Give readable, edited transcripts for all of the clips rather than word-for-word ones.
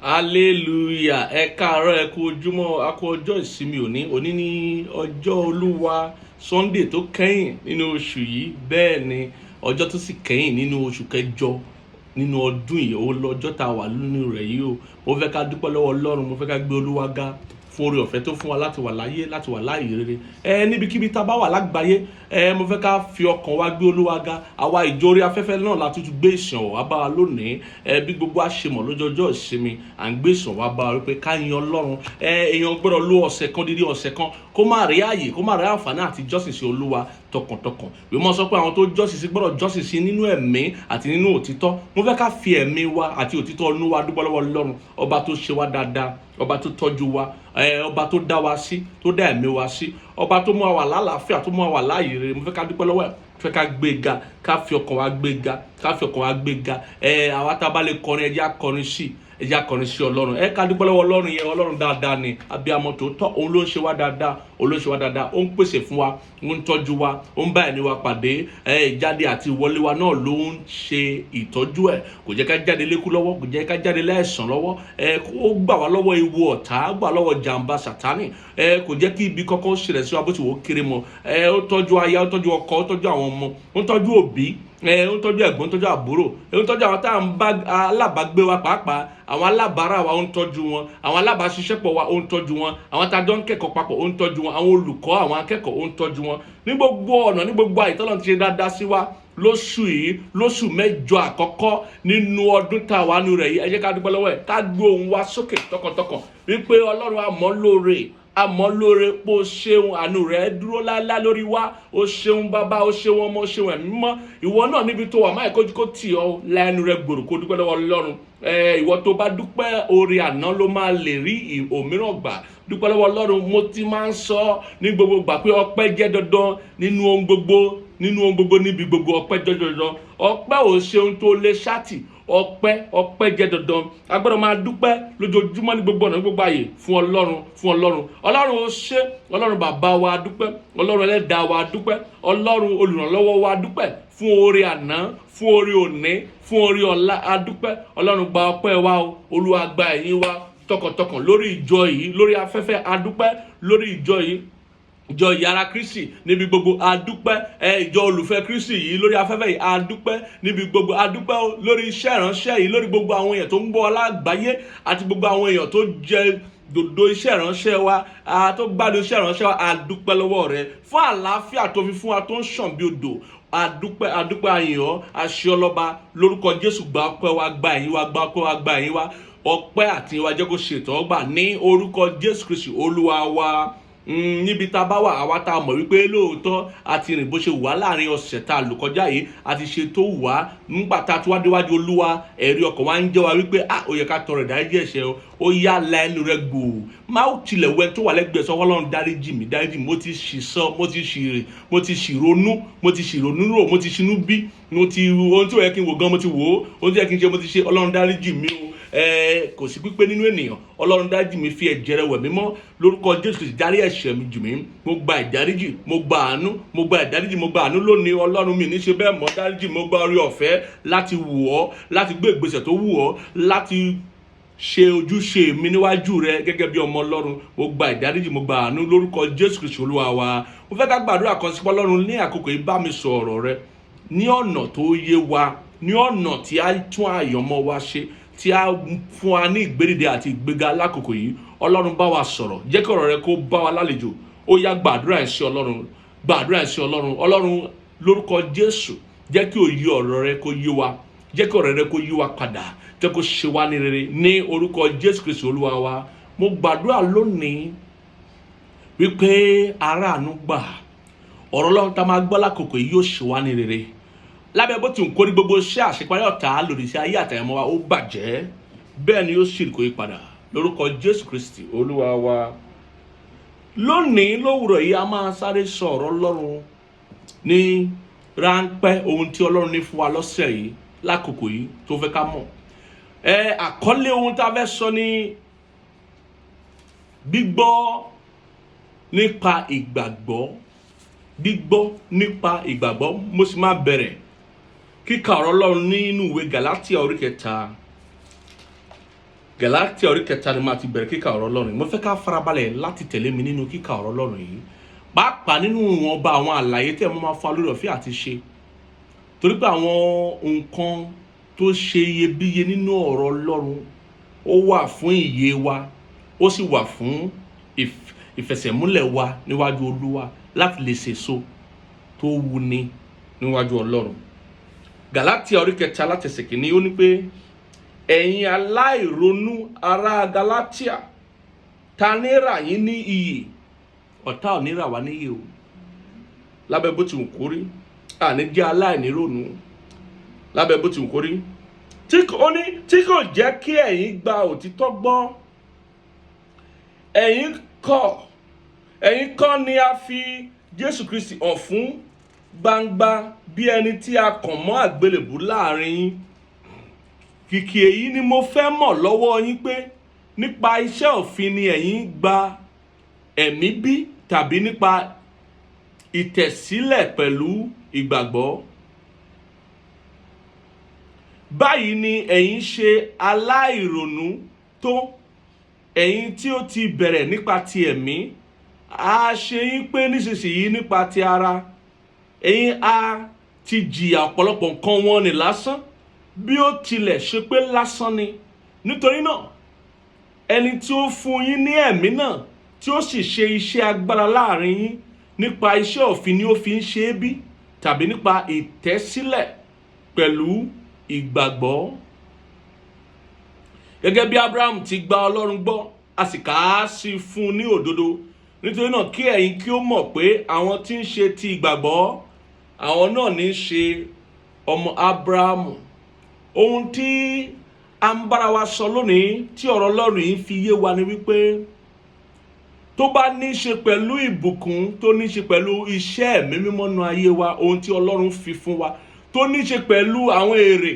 Hallelujah. Ẹ káàárọ̀, ẹ kú ojúmọ́, a kú ọjọ́ ìsinmi òní ní ọjọ́ Olúwa Sunday tó kẹ́yìn nínú oṣù yìí, bẹ́ẹ̀ ni ọjọ́ tó sì kẹ́yìn nínú oṣù kẹjọ nínú ọdún yìí, ó lọ́jọ́ tá a wà nínú rẹ̀ yìí o. Mo fẹ́ ká dúpẹ́ lọ́wọ́ Ọlọ́run, mo fẹ́ ká gbé Olúwa ga fún oore ọ̀fẹ́ tó fún wa láti wà láyé, láti wà láàyè rere. Níbikíbi tá a bá wà lágbàáyé, mo fẹ́ ká fi ọkàn wa gbé Olúwa ga. Àwa ìjọ orí afẹ́fẹ́ náà la tún gbé ìsìn wá bá wa lónìí. Bí gbogbo a ṣe mọ̀ lọ́jọ́jọ́ ìsinmi, à ń gbé ìsìn wá bá wa wípé ká yin Ọlọ́run. Èèyàn gbọ́dọ̀ lo ọ̀sẹ̀ kan, dídí ọ̀sẹ̀ kan, kó má rí ààyè, kó má rí àǹfààní àti jọ́sìn sí Olúwa tọkàntọkàn. Bí mo sọ pé àwọn tó jọ́sìn sí gbọ́dọ̀ jọ́sìn sí nínú ẹ̀mí àti nínú òtítọ́. Mo fẹ́ ká fi ẹ̀mí wa àti òtítọ́ inú wa dúpẹ́ lọ́wọ́ Ọlọ́run, ọba tó ṣe wá dáadáa, ọba tó tọ́jú wa, ọba tó dá wa sí, tó dá ẹ̀mí wa sí, ọba tó mú wa wà lálàáfíà, tó mú wa wà láàyè rere. Mo fẹ́ ká dúpẹ́ lọ́wọ́ ẹ̀, fẹ́ ká gbé ga, ká fi ọkàn wa gbé ga, ká fi ọkàn wa gbé ga. Àwa tá a bá lè kọrin, ẹ jẹ́ á kọrin sí, ẹ jẹ́ á kọrin sí Ọlọ́run. Ká dúpẹ́ lọ́wọ́ Ọlọ́run yẹn. Ọlọ́run dáadáa ni, abiyamọ tòótọ́, òun ló ń ṣe wá dáadáa, òun ló ń ṣe wá dáadáa, ó ń pèsè fún wa, ó ń tọ́jú wa, ó ń bá ẹni wa pàdé. Ìjáde àti ìwọlé wa náà ló ń ṣe ìtọ́jú ẹ̀. Kò jẹ́ ká jáde lékú lọ́wọ́, kò jẹ́ ká jáde láìsàn lọ́wọ́. Ó gbà wá lọ́wọ́ ewu ọ̀tá, ó gbà lọ́wọ́ jàǹbá Sátánì. Kò jẹ́ kí ibi kọ́kọ́ ṣẹlẹ̀ sí wa bó ti wò ó kéré mọ́. Ó tọ́jú aya, ó tọ́jú ọkọ, ó tọ́jú àwọn ọmọ, ó tọ́jú òbí, ó tọ́jú ẹ̀gbọ́n, ó tọ́jú àbúrò, ó tọ́jú àwọn tá à ń bá alábàágbé wa, pàápàá àwọn alábàárà wa, ó ń tọ́jú wọn, àwọn alábàáṣiṣẹ́pọ̀ wa, ó ń tọ́jú wọn, àwọn tá a jọ ń kẹ́kọ̀ọ́ papọ̀, ó ń tọ́jú wọn, àwọn olùkọ́, àwọn akẹ́kọ̀ọ́, ó ń tọ́jú wọn. Ní gbogbo ọ̀nà, ní gbogbo àyè tọ́lọ́run ti ṣe dáadáa sí wa lóṣù yìí, lóṣù mẹ́jọ àkọ́kọ́ nínú ọdún tá a wà nínú rẹ̀ yìí. Ẹ jẹ́ ká dúpẹ́ lọ́wọ́ ẹ̀, ká gbé ohùn wa sókè tọkàntọkàn wípé Ọlọ́run a mọ̀ lóore, àmọ́ lóore pé o ṣeun, àánú rẹ̀ dúró láéláé lórí wa. O ṣeun bàbá, o ṣeun ọmọ, o ṣeun ẹ̀mí mímọ́. Ìwọ náà níbi tó wà, máa kójú kó tì ọ́ lẹ́nu rẹ̀ gbòòrò, kó dúpẹ́ lọ́wọ́ Ọlọ́run. Ìwọ tó bá dúpẹ́ oore àná ló máa lè rí òmíràn gbà. Dúpẹ́ lọ́wọ́ Ọlọ́run. Mo ti máa ń sọ ní gbogbo ìgbà pé ọpẹ́ jẹ́ dandan nínú ohun gbogbo, nínú ohun gbogbo, níbi gbogbo ọpẹ́ jẹ́ dandan. Ọpẹ́ ò ṣe ohun tó lè ṣáàtì. Ọpẹ́ jẹ́ dandan. A gbọ́dọ̀ máa dúpẹ́ lójoojúmọ́ ní gbogbo ọ̀nà, ní gbogbo àyè fún Ọlọ́run, fún Ọlọ́run. Ọlọ́run ó ṣe, Ọlọ́run bàbá wa dúpẹ́, Ọlọ́run ẹlẹ́dàá wa dúpẹ́, Ọlọ́run olùrànlọ́wọ́ wa dúpẹ́ fún oore àná, fún oore òní, fún oore ọ̀la. A dúpẹ́. Ọlọ́run gba ọpẹ́ wa o, Olúwa gba ẹ̀yìn wa tọkàntọkàn lórí ìjọ yìí, lórí afẹ́fẹ́. A dúpẹ́ lórí ìjọ yìí, ìjọ ìyára Kristi níbi gbogbo. A dúpẹ́. Ìjọ olùfẹ́ Kristi yìí lórí afẹ́fẹ́ yìí. A dúpẹ́ níbi gbogbo. A dúpẹ́ lórí iṣẹ́ ìránṣẹ́ yìí, lórí gbogbo àwọn èèyàn tó ń gbọ́ lágbàáyé àti gbogbo àwọn èèyàn tó jẹ dòdò iṣẹ́ ìránṣẹ́ wa, tó gbádùn iṣẹ́ ìránṣẹ́ wa. A dúpẹ́ lọ́wọ́ rẹ fún àlàáfíà tó fi fún wa, tó ń ṣàn bí odò. A dúpẹ́ àyìn ọ́, àṣẹ ọlọ́ba lórúkọ Jésù. Gba ọpẹ́ wa, gba ẹ̀yìn wa, gba ọpẹ́ wa, gba ẹ̀yìn wa. Ọpẹ́ àti ìwà jẹ́ kó ṣe ìtẹ́wọ́gbà ní orúkọ Jésù Kristi Olúwa wa. Níbi tá a bá wà, àwa tá a mọ̀ wípé lóòótọ́ a ti rìn bó ṣe wà láàrin ọ̀sẹ̀ tá a lò kọjá yìí, a ti ṣe tó wà. Nígbà tá a tún wá déwájú Olúwa, ẹ̀rí ọkàn wa ń jẹ́ wa wípé ó yẹ ká tọrọ ìdáríjì ẹ̀ṣẹ̀ o. Ó yá la ẹnu rẹ gbòò, má tilẹ̀ wẹ tó wà lẹ́gbẹ̀ẹ́ sọ Ọlọ́run dáríjì mí, dáríjì mí. Mo ti ṣì sọ, mo ti ṣì rè, mo ti ṣì ronú, mo ti ṣì ronú rò, mo ti ṣinú bí, mo ti ohun tí ó yẹ kí n wò gan mo ti wò ó, ohun tí ó yẹ kí n ṣe mo ti ṣe. Ọlọ́run dáríjì mí o. Kò sí pípé nínú ènìyàn. Ọlọ́run dáríjì mi, fi ẹ̀jẹ̀ rẹ̀ wẹ̀ mí mọ́ lórúkọ Jésù Kristi. Dárí ẹ̀ṣẹ̀ mi jì mí. Mo gba ìdáríjì, mo gba àánú, mo gba ìdáríjì, mo gba àánú lónìí. Ọlọ́run mi ní ṣe bẹ́ẹ̀ mọ́. Dáríjì, mo gba oore ọ̀fẹ́ láti wù ọ́, láti gbé ìgbésẹ̀ tó wù ọ́, láti ṣe ojúṣe mi níwájú rẹ gẹ́gẹ́ bí ọmọ Ọlọ́run. Mo gba ìdáríjì, mo gba àánú lórúkọ Jésù Kristi Olúwa wa. Mo fẹ́ ká gbàdúrà kan sí Ọlọ́run ní àkókò yìí. Bá mi sọ ọ̀rọ̀ rẹ ní ọ̀nà tó yé wa, ní ọ̀nà tí a tún àyànmọ́ wa ṣe, tí a fún wa ní ìgbédìde àti ìgbéga lákòókò yìí. Ọlọ́run bá wa sọ̀rọ̀, jẹ́ kí ọ̀rọ̀ rẹ kó bá wa lálejò. Ó yá, gbàdúrà ẹ̀ sí Ọlọ́run, gbàdúrà ẹ̀ sí Ọlọ́run. Ọlọ́run lórúkọ Jésù, jẹ́ kí òye ọ̀rọ̀ rẹ kó yé wa, jẹ́ kí ọ̀rọ̀ rẹ kó yé wa padà, jẹ́ kó ṣe wá ní rere ní orúkọ Jésù Kristi Olúwa wa. Mo gbàdúrà lónìí wípé aráàánú gbà, ọ̀rọ̀ Ọlọ́run tá a máa gbọ́ lákòókò yìí yóò ṣe wá ní rere. Lábẹ́ bó ti ń kórí gbogbo iṣẹ́ àṣeparí ọ̀tá lòdì sí ayé àtàyẹ̀mọ́ wa, ó bàjẹ́, bẹ́ẹ̀ ni yóò sì kó yí padà lórúkọ Jésù Kristi Olúwa wa. Lónìí lówùrọ̀ yìí a máa sáré sọ ọ̀rọ̀ Ọlọ́run ní ráńpẹ́, ohun tí Ọlọ́run ní fún wa lọ́sẹ̀ yìí lákòókò yìí tó fẹ́ ká mọ̀. Àkọlé ohun tá a fẹ́ sọ ní gbígbọ́ nípa ìgbàgbọ́, gbígbọ́ nípa ìgbàgbọ́. Mo sì máa bẹ̀rẹ̀ kíkà ọ̀rọ̀ Ọlọ́run nínú ìwé Gálátíà orí 3 Gálátíà orí 3 ni máa ti bẹ̀rẹ̀ kíkà ọ̀rọ̀ Ọlọ́run. Mo fẹ́ ká farabalẹ̀ láti tẹ̀lé mi nínú kíkà ọ̀rọ̀ Ọlọ́run yìí, pàápàá nínú ìwọ̀nba àwọn àlàyé tí mo máa fa lórí ọ̀fẹ́ àti ṣe, torí pé àwọn nǹkan tó ṣe iyebíye nínú ọ̀rọ̀ Ọlọ́run ó wà fún ìyè wa, ó sì wà fún ìfẹsẹ̀múlẹ̀ wa níwájú Olúwa láti lè ṣèso tó wuni níwájú Ọlọ́run. Gálátíà orí 3 láti ẹsẹ̀ kìíní ó ní pé ẹ̀yin aláìronú ará Gálátíà, ta ní rà yín ní iyè? Ọ̀tá ò ní rà wá níyè o, lábẹ́ bó ti wù kó rí. Àní jẹ́ aláìnírònú lábẹ́ bó ti wù kó rí, tí kò jẹ́ kí ẹ̀yin gba òtítọ́ gbọ́. Ẹ̀yin kọ́ ni a fi Jésù Kristi hàn fún gbangba bí ẹni tí a kàn mọ́ àgbélébùú láàrin yín. Kìkì èyí ni mo fẹ́ mọ̀ lọ́wọ́ yín pé nípa iṣẹ́ òfin ni ẹ̀yin gba ẹ̀mí bí tàbí nípa ìtẹ̀sílẹ̀ pẹ̀lú ìgbàgbọ́. Báyìí ni ẹ̀yin ṣe aláìronú tó. Ẹ̀yin tí ó ti bẹ̀rẹ̀ nípa ti ẹ̀mí, a ṣe yín pé nísinsìnyí nípa ti ara. Ẹ̀yin a ti jìyà ọ̀pọ̀lọpọ̀ nǹkan wọn ni lásán, bí ó tilẹ̀ ṣe pé lásán ni. Nítorí náà, ẹni tí ó fún yín ní ẹ̀mí náà tí ó sì ṣe iṣẹ́ agbára láàrin yín, nípa iṣẹ́ òfin ni ó fi ń ṣe é bí tàbí nípa ìtẹ̀sílẹ̀ pẹ̀lú ìgbàgbọ́. Gẹ́gẹ́ bí Abraham ti gba Ọlọ́run gbọ́, a sì kà á sí fún un ní òdodo. Nítorí náà kí ẹ̀yin kí ó mọ̀ pé àwọn tí ń ṣe ti ìgbàgbọ́, àwọn náà ní í ṣe ọmọ Abrahamu. Ohun tí a ń bára wa sọ lónìí tí ọ̀rọ̀ Ọlọ́run yìí fi yé wa ni wípé tó bá ní í ṣe pẹ̀lú ìbùkún, tó ní í ṣe pẹ̀lú iṣẹ́ ẹ̀mí mímọ́ nínú ayé wa, ohun tí Ọlọ́run fi fún wa, tó ní í ṣe pẹ̀lú àwọn èrè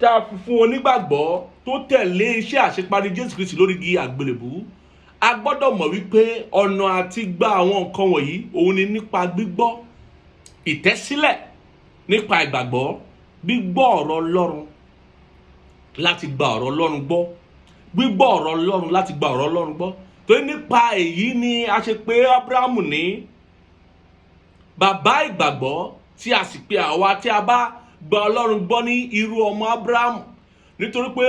tá a fi fún onígbàgbọ́ tó tẹ̀lé iṣẹ́ àṣeparí Jésù Kristi lórí igi àgbélébùú, a gbọ́dọ̀ mọ̀ wípé ọ̀nà àti gba àwọn nǹkan wọ̀nyí òun ni nípa gbígbọ́ ìtẹ̀sílẹ̀, nípa ìgbàgbọ́, gbígbọ́ ọ̀rọ̀ Ọlọ́run láti gba ọ̀rọ̀ Ọlọ́run gbọ́, gbígbọ́ ọ̀rọ̀ Ọlọ́run láti gba ọ̀rọ̀ Ọlọ́run gbọ́. Torí nípa èyí ni a ṣe pé Ábúráhámù ní bàbá ìgbàgbọ́, tí a sì pé àwa tí a bá gba Ọlọ́run gbọ́ ní irú ọmọ Ábúráhámù. Nítorí pé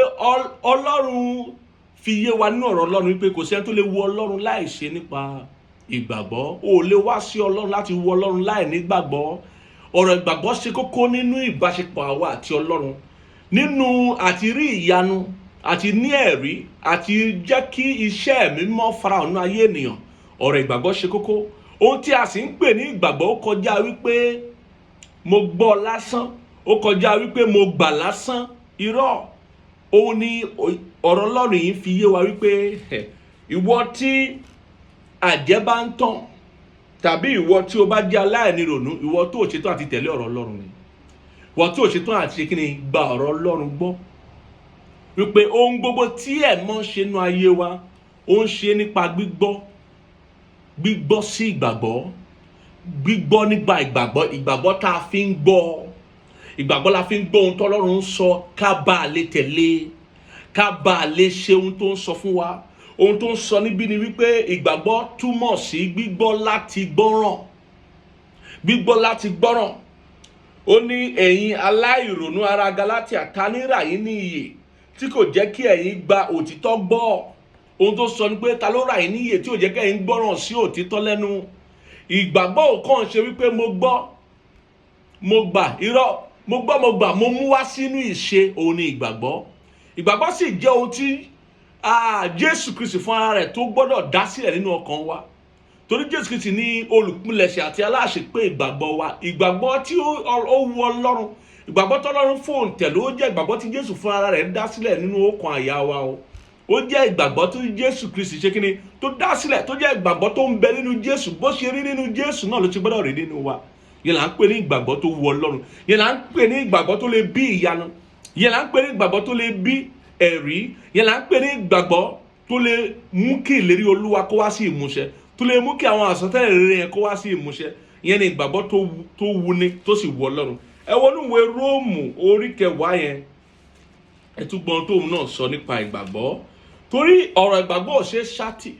Ọlọ́run fi yé wa nínú ọ̀rọ̀ Ọlọ́run wípé kò sẹ́ni tó lè wo Ọlọ́run láì ṣe nípa ìgbàgbọ́. O lè wá sí Ọlọ́run láti wo Ọlọ́run láì ní ìgbàgbọ́. Ọ̀rọ̀ ìgbàgbọ́ ṣe kókó nínú ìbáṣepọ̀ àwa àti Ọlọ́run, nínú àti rí ìyanu, àti ní ẹ̀rí, àti jẹ́ kí iṣẹ́ ẹ̀mí mímọ́ farahàn nínú ayé ènìyàn. Ọ̀rọ̀ ìgbàgbọ́ ṣe kókó. Ohun tí a sì ń pè ní ìgbàgbọ́ ó kọjá wípé mo gbọ́ lásán, ó kọjá wípé mo gbà lásán. Irọ́. Òun ni ọ̀rọ̀ Ọlọ́run yìí fi yé wa wípé ìwọ tí àjẹ́ bá ń tàn, tàbí ìwọ tí o bá jẹ́ aláìnírònú, ìwọ tó ṣetán àti tẹ̀lé ọ̀rọ̀ Ọlọ́run ni. Ìwọ tó ṣetán àti ṣe kí ni? Gba ọ̀rọ̀ Ọlọ́run gbọ́. Wípé ohun gbogbo tí ẹ̀mọ́ ṣe nínú ayé wa, ó ń ṣe nípa gbígbọ́ sí ìgbàgbọ́, gbígbọ́ nípa ìgbàgbọ́ tá a fi ń gbọ́. Ìgbàgbọ́ la fi ń gbọ́ ohun tó Ọlọ́run ń sọ, ká bá lè tẹ̀lé, ká bá lè ṣe ohun tó ń sọ fún wa. Ohun tó ń sọ níbí ni wípé ìgbàgbọ́ túmọ̀ sí gbígbọ́ láti gbọ́ràn. Gbígbọ́ láti gbọ́ràn. Ó ní ẹ̀yin aláìronú ará Gálátíà, ta ní rà yín ní iyè tí kò jẹ́ kí ẹ̀yin gba òtítọ́ gbọ́. Ohun tó sọ ni pé ta ló rà yín ní iyè tí ò jẹ́ kí ẹ̀yin gbọ́ràn sí òtítọ́ lẹ́nu. Ìgbàgbọ́ ò kàn ṣe wípé mo gbọ́, mo gbà. Irọ́. Mo gbà, mo mú wá sínú ìṣe, òun ni ìgbàgbọ́. Ìgbàgbọ́ sì jẹ́ ohun tí Jésù Kristi fún ara rẹ̀ tó gbọ́dọ̀ dá sílẹ̀ nínú ọkàn wa. Torí Jésù Kristi ní olùpilẹ̀ṣẹ̀ àti aláṣepé ìgbàgbọ́ wa. Ìgbàgbọ́ tí ó wu Ọlọ́run, ìgbàgbọ́ tí Ọlọ́run fòun tẹ̀lé, ó jẹ́ ìgbàgbọ́ tí Jésù fún ara rẹ̀ dá sílẹ̀ nínú ọkàn àyà wa o. Ó jẹ́ ìgbàgbọ́ tí Jésù Kristi ṣe kíni tó dá sílẹ̀, tó jẹ́ ìgbàgbọ́ tó ń bẹ nínú Jésù. Bó ṣe rí nínú Jésù náà ló ti gbọ́dọ̀ rí nínú wa. Yẹn là ń pè ní ìgbàgbọ́ tó wu Ọlọ́run. Yẹn là ń pè ní ìgbàgbọ́ tó lè bí ìyanu. Yẹn là ń pè ní ìgbàgbọ́ tó lè bí ẹ̀rí. Yẹn là ń pè ní ìgbàgbọ́ tó lè mú kí ìlérí Olúwa kó wá sí ìmúṣẹ, tó lè mú kí àwọn àsọtẹ́lẹ̀ rere yẹn kó wá sí ìmúṣẹ. Ìyẹn ni ìgbàgbọ́ tó wuni tó sì wu Ọlọ́run. Ẹ wo nínú ìwé Róòmù orí 10 yẹn, ẹ tún gbọ́n tóun náà sọ nípa ìgbàgbọ́. torí ọ̀rọ̀ ìgbàgbọ́ ò ṣe ṣáàtì.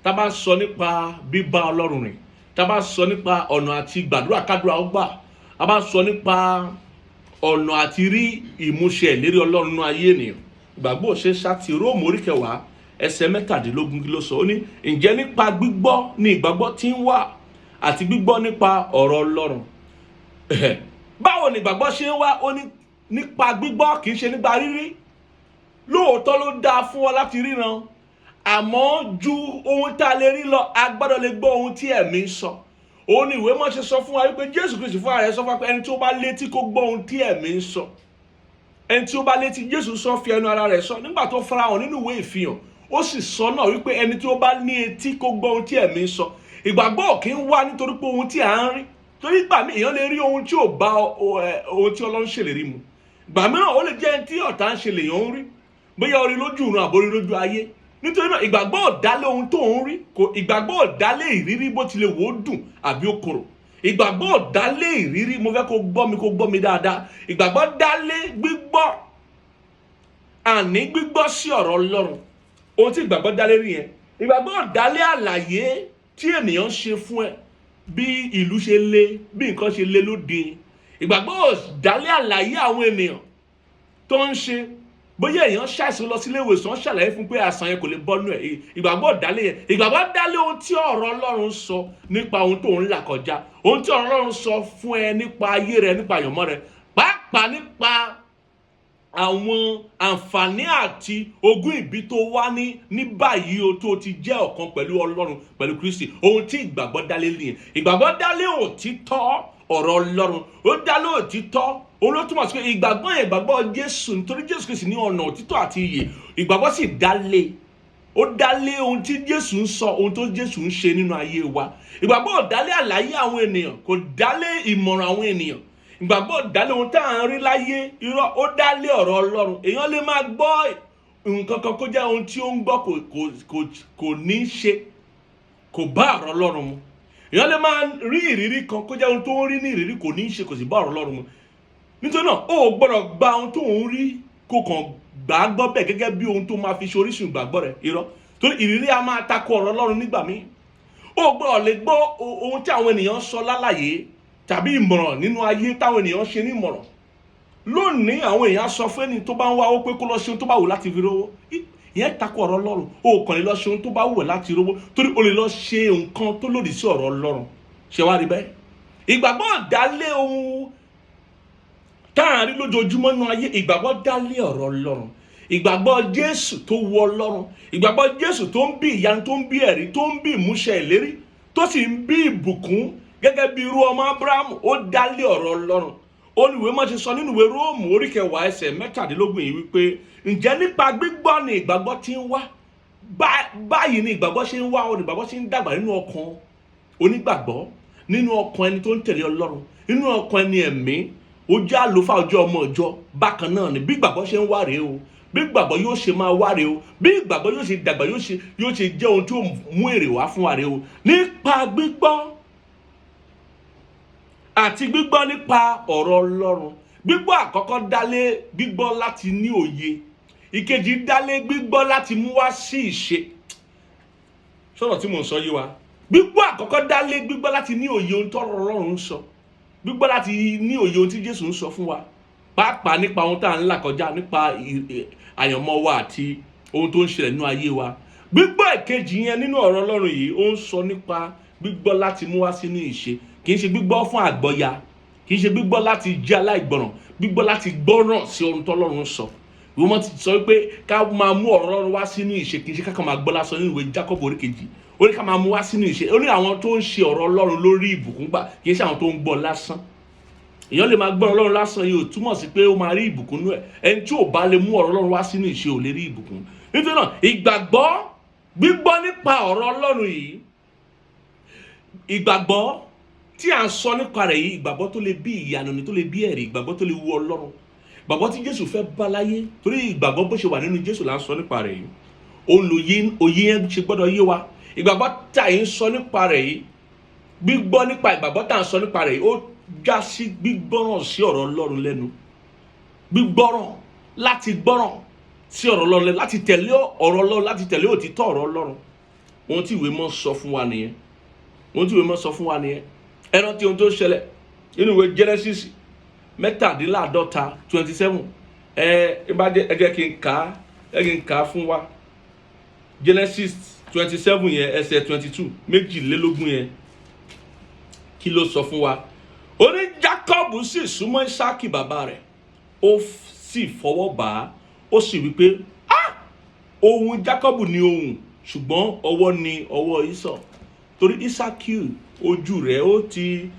Tá bá sọ nípa bíbá Ọlọ́run rìn, tá bá sọ nípa ọ̀nà àti gbàdúrà kádùrá ó gbà, a bá sọ nípa ọ̀nà àti rí ìmúṣẹ ìlérí Ọlọ́run nínú ayé ènìyàn, ìgbàgbọ́ ò ṣe ṣáàtì. Róòmù orí 10 ẹsẹ̀ 17 kí ló sọ? Ó ní ǹjẹ́ nípa gbígbọ́ ni ìgbàgbọ́ ti ń wá, àti gbígbọ́ nípa ọ̀rọ̀ Ọlọ́run. Báwo ni ìgbàgbọ́ ṣe ń wá? Ó ní nípa gbígbọ́, kì í ṣe nípa rírí. Lóòótọ́ ló dáa fún ọ láti ríran, àmọ́ ju ohun tá a lè rí lọ, a gbọ́dọ̀ lè gbọ́ ohun tí ẹ̀mí ń sọ. Òun ni ìwé mọ́ ṣe sọ fún wa wípé Jésù Kristi fún ara rẹ̀ sọ fún wa pé ẹni tí ó bá létí kó gbọ́ ohun tí ẹ̀mí ń sọ. Ẹni tí ó bá létí, Jésù sọ fi ẹnu ara rẹ̀ sọ nígbà tó farahàn nínú ìwé ìfihàn. Ó sì sọ náà wípé ẹni tí ó bá ní etí kó gbọ́ ohun tí ẹ̀mí ń sọ. Ìgbàgbọ́ kì í wá nítorí pé ohun tí à ń rí. Torí ìgbà míì èèyàn lè rí ohun tí ò bá ohun tí Ọlọ́run ṣèlérí mu. Ìgbà mìíràn ó lè jẹ́ ẹni tí ọ̀tá ń ṣe lèèyàn ń rí, bóyá orí lójú ìrun àbórí lójú ayé. Nítorí náà ìgbàgbọ́ ò dálé ohun tó ń rí, ìgbàgbọ́ ò dálé ìrírí bó tilẹ̀ wò ó dùn àbí ó korò. Ìgbàgbọ́ ò dálé ìrírí, mo fẹ́ kó gbọ́ mi dáadáa. Ìgbàgbọ́ dálé gbígbọ́, àní gbígbọ́ sí ọ̀rọ̀ Ọlọ́run. Ohun tí ìgbàgbọ́ dálé rí yẹn. Ìgbàgbọ́ ò dálé àlàyé tí ènìyàn ṣe fún ẹ, bí ìlú ṣe le, bí nǹkan ṣe le lóde. Ìgbàgbọ́ ò dálé àlàyé àwọn ènìyàn tó ń ṣe, bóyá èèyàn ṣàìsàn lọ sílé ìwòsàn ṣàlàyé fún pé àìsàn yẹn kò lè bọ́nú ẹ̀. Ìgbàgbọ́ dálé yẹn. Ìgbàgbọ́ dálé ohun tí ọ̀rọ̀ Ọlọ́run sọ nípa ohun tó ń là kọjá, ohun tí ọ̀rọ̀ Ọlọ́run sọ fún ẹ nípa ayé rẹ, nípa àyànmọ́ rẹ, pàápàá nípa àwọn àǹfààní àti ogún ìbí tó wá ní báyìí o, tó ti jẹ́ ọ̀kan pẹ̀lú Ọlọ́run, pẹ̀lú Kristi. Ohun tí ìgbàgbọ́ dálé nìyẹn. Ìgbàgbọ́ dálé òtítọ́ ọ̀rọ̀ Ọlọ́run, ó dálé òtítọ́. Òun ló túmọ̀ sí pé ìgbàgbọ́ yẹn ìgbàgbọ́ Jésù, nítorí Jésù Kristi ní ọ̀nà òtítọ́ àti ìyè. Ìgbàgbọ́ sì dálé, ó dálé ohun tí Jésù ń sọ, ohun tó Jésù ń ṣe nínú ayé wa. Ìgbàgbọ́ ò dálé àlàyé àwọn ènìyàn, kò dálé ìmọ̀ràn àwọn ènìyàn. Ìgbàgbọ́ ò dálé ohun tá à ń rí láyé, irọ́, ó dálé ọ̀rọ̀ Ọlọ́run. Èèyàn lè máa gbọ́ nǹkan kan kó jẹ́ ohun tí ó ń gbọ́ kò ní ṣe, kò bá ọ̀rọ̀ Ọlọ́run mu. Èèyàn lè máa rí ìrírí kan kó jẹ́ ohun tó ń rí ní ìrírí kò ní ṣe, kò sì bá ọ̀rọ̀ Ọlọ́run mu. Nítorí náà ó gbọ́dọ̀ gba ohun tó ń rí kó kàn gbà á gbọ́ bẹ́ẹ̀ gẹ́gẹ́ bí ohun tó máa fi ṣe orísun ìgbàgbọ́ rẹ̀, irọ́. Torí ìrírí a máa tako ọ̀rọ̀ Ọlọ́run nígbà míì. Ó gbọ́dọ̀ lè gbọ́ ohun tí àwọn ènìyàn sọ lálàyé tàbí ìmọ̀ràn nínú ayé táwọn ènìyàn ṣe ní ìmọ̀ràn. Lónìí àwọn èèyàn sọ fún ẹni tó bá ń wá ó pé kó lọ ṣe ohun tó bá wù láti fi rówó. Ìyẹn tako ọ̀rọ̀ Ọlọ́run. Ó kàn lè lọ ṣe ohun tó bá wù láti rówó, torí ó lè lọ ṣe nǹkan tó lòdì sí ọ̀rọ̀ Ọlọ́run. Ṣé wá rí bẹ́ẹ̀? Ìgbàgbọ́ dálé ohun táàrí lójoojúmọ́ nínú ayé. Ìgbàgbọ́ dálé ọ̀rọ̀ Ọlọ́run. Ìgbàgbọ́ Jésù tó wu Ọlọ́run. Ìgbàgbọ́ Jésù tó ń bí ìyanu, tó ń bí ẹ̀rí, tó ń bí ìmúṣẹ ìlérí, tó sì ń bí ìbùkún gẹ́gẹ́ bí irú ọmọ Ábúráhámù. Ó dálé ọ̀rọ̀ Ọlọ́run. Olùwé mọ́ ṣe sọ nínú ìwé Róòmù orí 10 ẹsẹ̀ 17 yìí wípé ǹjẹ́ nípa gbígbọ́ ni ìgbàgbọ́ ti ń wá. Báyìí ni ìgbàgbọ́ ṣe ń wá, o ní ìgbàgbọ́ ṣe ń dàgbà nínú ọkàn onígbàgbọ́, nínú ọkàn ẹni tó ń tẹ̀lé Ọlọ́run, nínú ọkàn ẹni ẹ̀mí. Ó jẹ́ àlùfáà, ó jẹ́ ọmọ ìjọ. Bákan náà ni bí ìgbàgbọ́ ṣe ń wá rèé o, bí ìgbàgbọ́ yóò ṣe máa wá rèé o, bí ìgbàgbọ́ yóò ṣe dàgbà, yóò ṣe jẹ́ ohun tí ó mú èrè wá fún wa rèé o. Nípa gbígbọ́ àti gbígbọ́ nípa ọ̀rọ̀ Ọlọ́run. Gbígbọ́ àkọ́kọ́ dálé gbígbọ́ láti ní òye. Ìkejì dálé gbígbọ́ láti mú wá sí ìṣe. Sọ̀rọ̀ tí mò ń sọ yé wa. Gbígbọ́ àkọ́kọ́ dálé gbígbọ́ láti ní òye ohun tọ́rọ̀ Ọlọ́run ń sọ. Gbígbọ́ láti ní òye ohun tí Jésù ń sọ fún wa, pàápàá nípa ohun tá à ń là kọjá, nípa àyànmọ́ wa àti ohun tó ń ṣẹlẹ̀ nínú ayé wa. Gbígbọ́ èkejì yẹn nínú ọ̀rọ̀ Ọlọ́run yìí, ó ń sọ nípa gbígbọ́ láti mú wá sínú ìṣe. Kì í ṣe gbígbọ́ fún àgbọ́ya, kì í ṣe gbígbọ́ láti jẹ́ aláìgbọràn, gbígbọ́ láti gbọ́ràn sí ohun tọ́lọ́run ń sọ. Ìwé mọ́ ti sọ pé ká máa mú ọ̀rọ̀ Ọlọ́run wá sínú ìṣe, kì í ṣe ká máa gbọ́ lásán. Nínú ìwé Jákọ́bù orí 2, ó ní ká máa mú wá sínú ìṣe. Ó ní àwọn tó ń ṣe ọ̀rọ̀ Ọlọ́run lórí ìbùkún gbà, kì í ṣe àwọn tó ń gbọ́ lásán. Èèyàn lè máa gbọ́ ọ̀rọ̀ Ọlọ́run lásán, yóò túmọ̀ sí pé ó máa rí ìbùkún nú ẹ̀. Ẹni tí ò bá lè mú ọ̀rọ̀ Ọlọ́run wá sínú ìṣe ò lè rí ìbùkún. Nítorí náà ìgbàgbọ́, gbígbọ́ nípa ọ̀rọ̀ Ọlọ́run yìí, ìgbàgbọ́ tí à ń sọ nípa rẹ̀ yìí, ìgbàgbọ́ tó lè bí ìyanu ni, tó lè bí ẹ̀rí, ìgbàgbọ́ tó lè wu Ọlọ́run, ìgbàgbọ́ tí Jésù fẹ́ bá láyé. Torí ìgbàgbọ́ bó ṣe wà nínú Jésù là ń sọ nípa rẹ̀ yìí. Òye yẹn ṣe gbọ́dọ̀ yé wa. Ìgbàgbọ́ tá à ń sọ nípa rẹ̀ yìí, gbígbọ́ nípa ìgbàgbọ́ tá à ń sọ nípa rẹ̀ yìí, ó já sí gbígbọ́ràn sí ọ̀rọ̀ Ọlọ́run lẹ́nu. Gbígbọ́ràn, láti gbọ́ràn sí ọ̀rọ̀ Ọlọ́run, láti tẹ̀lé ọ̀rọ̀ Ọlọ́run, láti tẹ̀lé òtítọ́ ọ̀rọ̀ Ọlọ́run. Ohun tí ìwé mọ́ sọ fún wa nìyẹn. Ohun tí ìwé mọ́ sọ fún wa nìyẹn. Ẹ rántí ohun tó ṣẹlẹ̀ nínú ìwé Genesis 27. Ẹ jẹ́ kí n kà fún wa. Genesis 27 yẹn ẹsẹ̀ 22 méjìlélógún yẹn. Kí ló sọ fún wa? Ó ní Jacob sì súnmọ́ Isaki bàbá rẹ̀, ó sì fọwọ́ bà á, ó sì wí pé ohùn Jacob ni ohùn, ṣùgbọ́n ọwọ́ ni ọwọ́ Esau, torí Isaki ojú rẹ̀ ó ti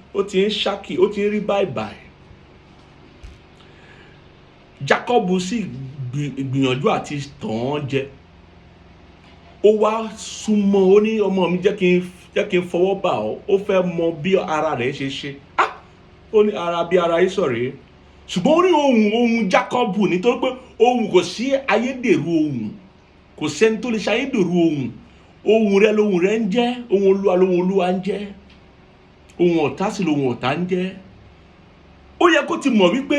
ń ṣákì, ó ti ń rí báìbáì. Jacob sì gbìyànjú àti tàn án jẹ. Ó wá súnmọ́, ó ní ọmọ mi jẹ́ kí n fọwọ́ bà ọ́. Ó fẹ́ mọ bí ara rẹ̀ ṣe. Ó ní ara bí ara Esau rèé, ṣùgbọ́n ó rí ohùn Jacob, nítorí pé ohùn kò sí ayédèrú ohùn, kò sẹ́ni tó lè ṣe ayédèrú ohùn. Ohùn rẹ̀ lóhùn rẹ̀ ń jẹ́, ohùn Olúwa lóhùn Olúwa ń jẹ́, ohùn ọ̀tá sì lóhùn ọ̀tá ń jẹ́. Ó yẹ kó ti mọ̀ wípé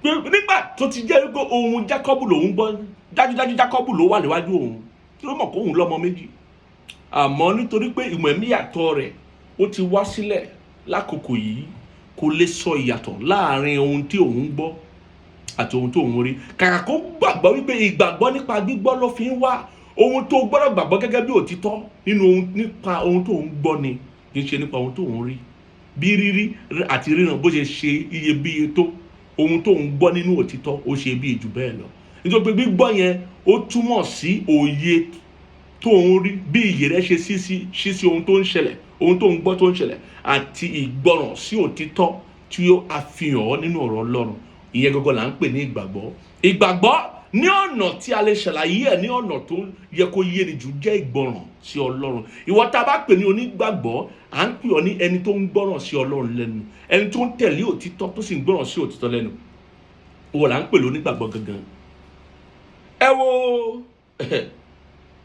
pé nígbà tó ti jẹ́ wípé ohùn Jacob lòun gbọ́, dájúdájú Jacob ló wà níwájú òun, tí ó mọ̀ pé òun lọ́mọ méjì. Àmọ́ nítorí pé ìmọ̀ ẹ̀mí yàtọ̀ rẹ̀ ó ti wá sílẹ̀ lákòókò yìí, kò lè sọ ìyàtọ̀ láàrin ohun tí òun gbọ́ àti ohun tí òun rí. Kàkà kó gbàgbọ́ wípé ìgbàgbọ́ nípa gbígbọ́ ló fi ń wá. Ohun tó gbọ́dọ̀ gbàgbọ́ gẹ́gẹ́ bí òtítọ́ nípa ohun tó ń gbọ́ ni, kì í ṣe nípa ohun tó ń rí. Bí rírí àti ríran bó ṣe ṣe iyebíye tó, ohun tó ń gbọ́ nínú òtítọ́ ó ṣe bí jù bẹ́ẹ̀ lọ. Nítorí pé gbígbọ́ yẹn ó túmọ̀ sí òye tó ń rí, bí ìyè rẹ̀ ṣe ṣí sí ohun tó ń ṣẹlẹ̀, ohun tó ń gbọ́ tó ń ṣẹlẹ̀, àti ìgbọràn sí òtítọ́ tí ó àfihàn ọ́ nínú ọ̀rọ̀ Ọlọ́run. Ìyẹn gangan là ń pè ní ìgbàgbọ́. Ìgbàgbọ́ ní ọ̀nà tí a lè ṣàlàyé ẹ̀ ní ọ̀nà tó yẹ kó yé ni jù jẹ́ ìgbọràn sí Ọlọ́run. Ìwọ tá a bá pè ní onígbàgbọ́, à ń pè ọ́ ní ẹni tó ń gbọ́ràn sí Ọlọ́run lẹ́nu, ẹni tó ń tẹ̀lé òtítọ́ tó sì ń gbọ́ràn sí òtítọ́ lẹ́nu. Ìwọ là ń pè lónígbàgbọ́ gangan. Ẹ wo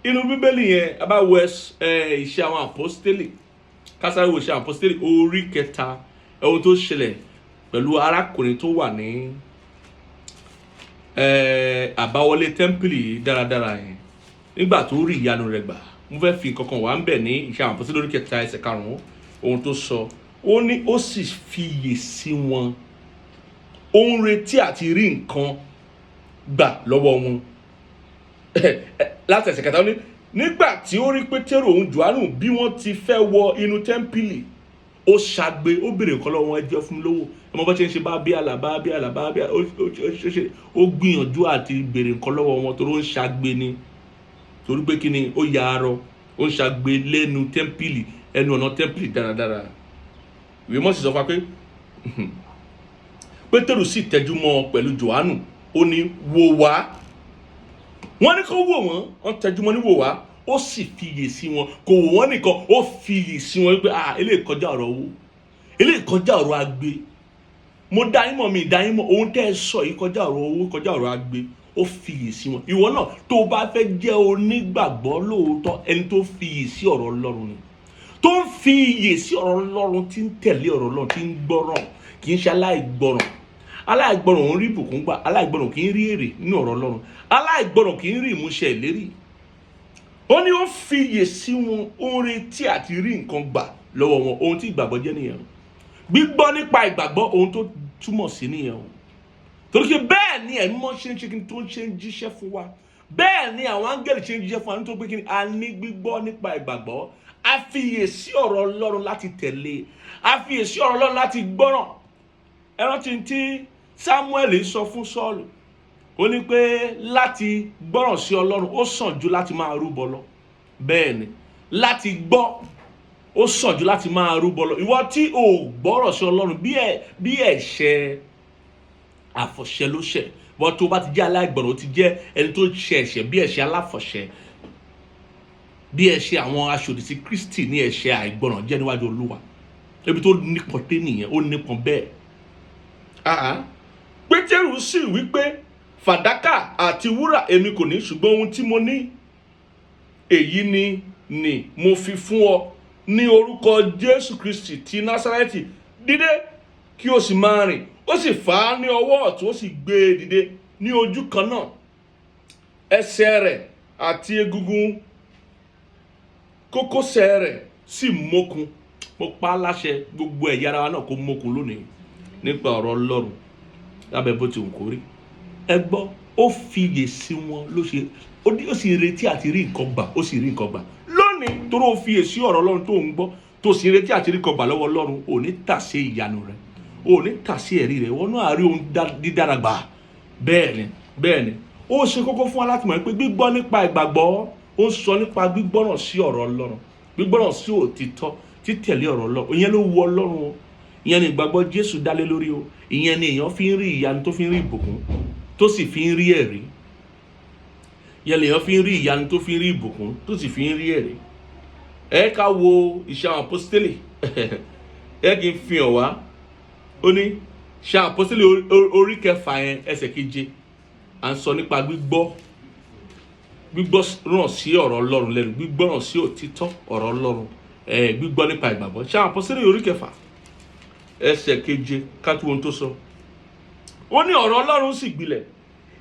inú Bíbélì yẹn, a bá wo Iṣẹ́ àwọn Àpọ́stélì, kásáré wo Iṣẹ́ àwọn Àpọ́stélì orí 3, ohun tó ṣẹlẹ̀ pẹ̀lú arákùnrin tó wà ní àbáwọlé tẹ́ḿpìlì dáradára yẹn, nígbà tó rí ìyanu rẹ̀ gbà. Mo fẹ́ fi kankan wà ń bẹ̀ ní Iṣẹ́ àwọn Àpọ́stélì orí 3 ẹsẹ̀ 5, ohun tó sọ. Ó ní ó sì fiyè sí wọn, ó ń retí àti rí nǹkan gbà lọ́wọ́ wọn. Láti ẹsẹ̀ 7, ó ní nígbà tí ó rí Pétérù òun Jòhánù bí wọ́n ti fẹ́ wọ inú tẹ́ḿpìlì, ó ṣagbe, ó béèrè nǹkan lọ́wọ́ wọn, ẹ jẹ́ fún lówó. Ọmọ bá ṣe ń ṣe bá bí àlà, ó gbìyànjú àti béèrè nǹkan lọ́wọ́ wọn torí ó ń ṣagbe ni. Torí pé kí ni, ó ya arọ, ó ń ṣagbe lẹ́nu tẹ́ḿpìlì, ẹnu ọ̀nà tẹ́ḿpìlì dáradára. Ìwé mọ́ sì sọ fún wa pé Pétérù sì tẹjú mọ́ pẹ̀lú Jòhánù, ó ní wò wá. Wọ́n ní kó wò wọ́n tẹjú mọ́ ní wò wá. Ó sì fiyè sí wọn, kò wò wọ́n nìkan, ó fiyè sí wọn wípé eléyìí kọjá ọ̀rọ̀ owó, eléyìí kọjá ọ̀rọ̀ agbe. Mo dá yín mọ̀, mi dá yín mọ̀, ohun tẹ́ ẹ sọ yìí kọjá ọ̀rọ̀ owó, kọjá ọ̀rọ̀ agbe. Ó fiyè sí wọn. Ìwọ náà tó bá fẹ́ jẹ́ onígbàgbọ́ lóòótọ́, ẹni tó fiyè sí ọ̀rọ̀ Ọlọ́run ni, tó ń fiyè sí ọ̀rọ̀ Ọlọ́run, tí ń tẹ̀lé ọ̀rọ̀ Ọlọ́run, tí ń gbọ́ràn, kì í ṣe aláìgbọ́ràn. Aláìgbọ́ràn ń rí ìbùkún gbà, aláìgbọ́ràn kì í rí èrè nínú ọ̀rọ̀ Ọlọ́run, aláìgbọ́ràn kì í rí ìmúṣẹ ìlérí. Ó ní ó fiyè sí wọn, ó ń retí àti rí nǹkan gbà lọ́wọ́ wọn. Ohun tí ìgbàgbọ́ jẹ́ nìyẹn. Gbígbọ́ nípa ìgbàgbọ́, ohun tó túmọ̀ sí nìyẹn. Torí pé bẹ́ẹ̀ ni ẹ̀mí mọ́ ṣe ń ṣe kí n tó ń ṣe ń jíṣẹ́ fún wa, bẹ́ẹ̀ ni àwọn áńgẹ́lì ṣe ń jíṣẹ́ fún wa, nítorí pé kí ni, a ní gbígbọ́ nípa ìgbàgbọ́. A fiyè sí ọ̀rọ̀ Ọlọ́run láti tẹ̀lé, a fiyè sí ọ̀rọ̀ Ọlọ́run láti gbọ́ràn. Ẹ rántí tí Sámúẹ́lì sọ fún Sọ́ọ̀lù, ó ní pé láti gbọ́ràn sí Ọlọ́run ó sàn ju láti máa rúbọ lọ. Bẹ́ẹ̀ ni, láti gbọ́ ó sàn ju láti máa rúbọ lọ. Ìwọ tí ò gbọ́ràn sí Ọlọ́run, bí ẹ̀ṣẹ̀ àfọ̀ṣẹ ló ṣẹ̀. Wọ́n tó bá ti jẹ́ aláìgbọràn, ó ti jẹ́ ẹni tó ṣe ẹ̀ṣẹ̀ bí ẹ̀ṣẹ̀ aláfọ̀ṣẹ, bí ẹ̀ṣẹ̀ àwọn aṣòdì sí Kristi ní ẹ̀ṣẹ̀ àìgbọràn jẹ́ níwájú Olúwa. Ibi tó nípọn dé nìyẹn, ó nípọn bẹ́ẹ̀. Pétérù sì wí pé fàdákà àti wúrà èmi kò ní, ṣùgbọ́n ohun tí mo ní èyí ni mo fi fún ọ. Ní orúkọ Jésù Kristi ti Násárẹ́tì, dìde kí o sì máa rìn. Ó sì fà á ní ọwọ́ ọ̀tún, ó sì gbé e dìde. ní ojú kan náà, ẹsẹ̀ rẹ̀ àti egungun kókósẹ̀ rẹ̀ sì mókun. Mo pa á láṣẹ gbogbo ẹ̀yà ara wa náà kó mókun lónìí nípa ọ̀rọ̀ Ọlọ́run lábẹ́ bó ti wù kó rí. Ẹ gbọ́, ó fiyè sí wọn ló ṣe, ó sì retí àti rí nǹkan gbà, ó sì rí nǹkan gbà lónìí torí ó fiyè sí ọ̀rọ̀ Ọlọ́run tó ń gbọ́, tó sì retí àti rí nǹkan gbà lọ́wọ́ Ọlọ́run. Ò ní tàsé ìyanu rẹ̀, ò ní tàsé ẹ̀rí rẹ̀, wọn náà rí ohun dídára gbà. Bẹ́ẹ̀ ni ó ṣe kókó fún wa láti mọ̀ pé gbígbọ́ nípa ìgbàgbọ́ ó ń sọ nípa gbígbọ́ràn sí ọ̀rọ̀ Ọlọ́run, gbígbọ́ràn sí òtítọ́, títẹ̀lé ọ̀rọ̀ Ọlọ́run. Ìyẹn ló wu Ọlọ́run o, ìyẹn ni ìgbàgbọ́ Jésù dálé lórí o. Ìyẹn ni èèyàn fi ń rí ìyanu, tó fi ń rí ìbùkún, tó sì fi ń rí ẹ̀rí. Ìyẹn lèèyàn fi ń rí ìyanu, tó fi ń rí ìbùkún, tó sì fi ń rí ẹ̀rí. Ẹ ká wo Iṣẹ́ àwọn Àpọ́stélì ẹ kí n fi hàn wá. Ó ní Iṣẹ́ àwọn Àpọ́stélì orí 6 yẹn ẹsẹ̀ 7 à ń sọ nípa gbígbọ́ràn sí ọ̀rọ̀ Ọlọ́run lẹ́nu, gbígbọ́ràn sí òtítọ́ ọ̀rọ̀ Ọlọ́run, gbígbọ́ nípa ìgbàgbọ́. Iṣẹ́ àwọn Àpọ́stélì orí 6 ẹsẹ̀ 7 ká tún ohun tó sọ. Ó ní ọ̀rọ̀ Ọlọ́run sì gbilẹ̀,